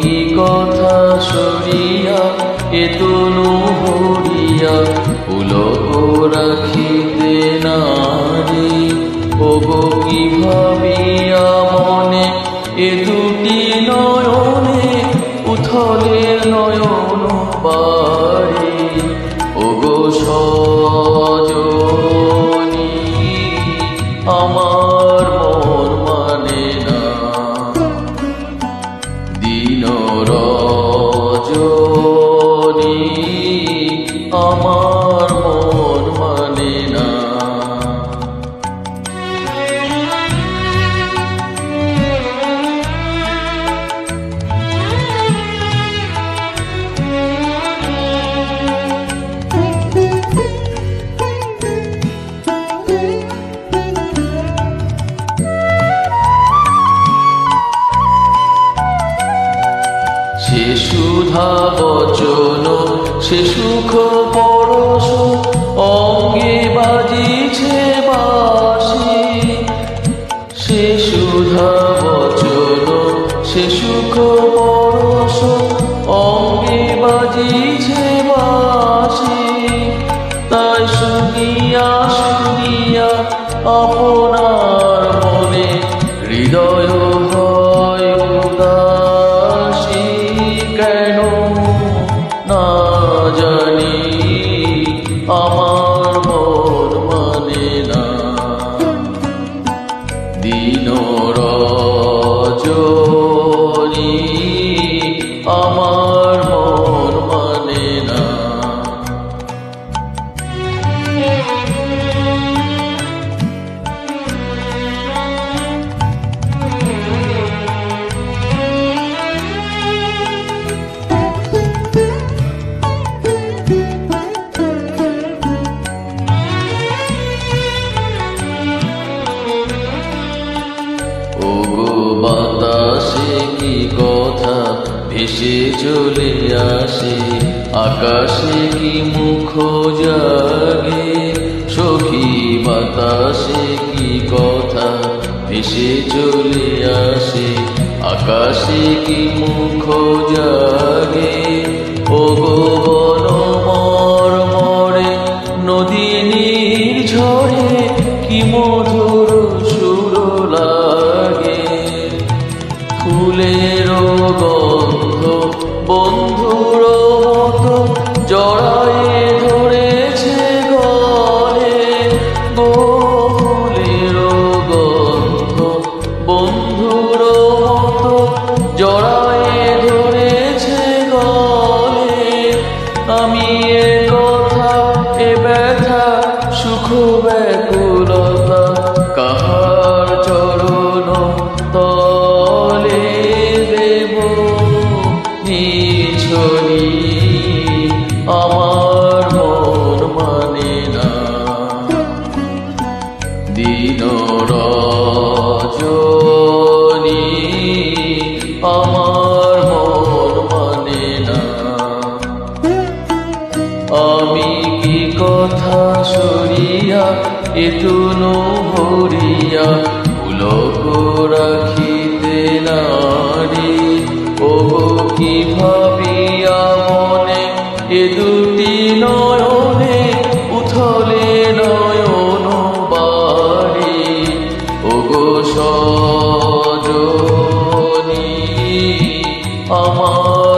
কি কথা সরিয়া এ তনু ভরিয়া পুলক রাখিতে নারী। ওগো কি ভাবিয়া মনে এ দুটি নয়নে উথলের নয়ন বাড়ি। ওগো সজনী আমার মন মানে না, দিন রজনী আমার মন মানে না। সে সুধা বচন সে সুখ পরশ অঙ্গে বাজিছে বাঁশি। সে সুধা বচন সে সুখ পরশ অঙ্গে বাজিছে বাঁশি। তাই শুনিয়া শুনিয়া আপনার মনে হৃদয় হয় উদাসী। কেন না জানি আমার মন মানে না, দিন রজনী আমার মন মানে না। ওগো বাতাসে কি কথা ভেসে চলে আসে, আকাশে কি মুখ জাগে। সখী বাতাসে কি কথা ভেসে চলে আসে, আকাশে কি মুখ জাগে। ওগো বন মরে নদী নির্ঝরে কি মধুর সুর লাগে। ফুলের গন্ধ বন্ধুর মতো জড়ায়ে ধরেছে গলে। গো ফুলের গন্ধ বন্ধুর মতো জড়ায়ে ধরেছে গলে। আমি এ কথা এ ব্যথা সুখ ব্যাকুলতা কাহার চরণ তলে দেব নিঝনি আমার মন মানে না, দিন রজনী আমার মন মানে না। আমি কি কথা সরিয়া এ তনু ভরিয়া পুলক রাখিতে নারী। ওগো কি ভাবিয়া মনে এ দুটি নয়নে উথলে নয়ন বাড়ি। ওগো সজনী আমার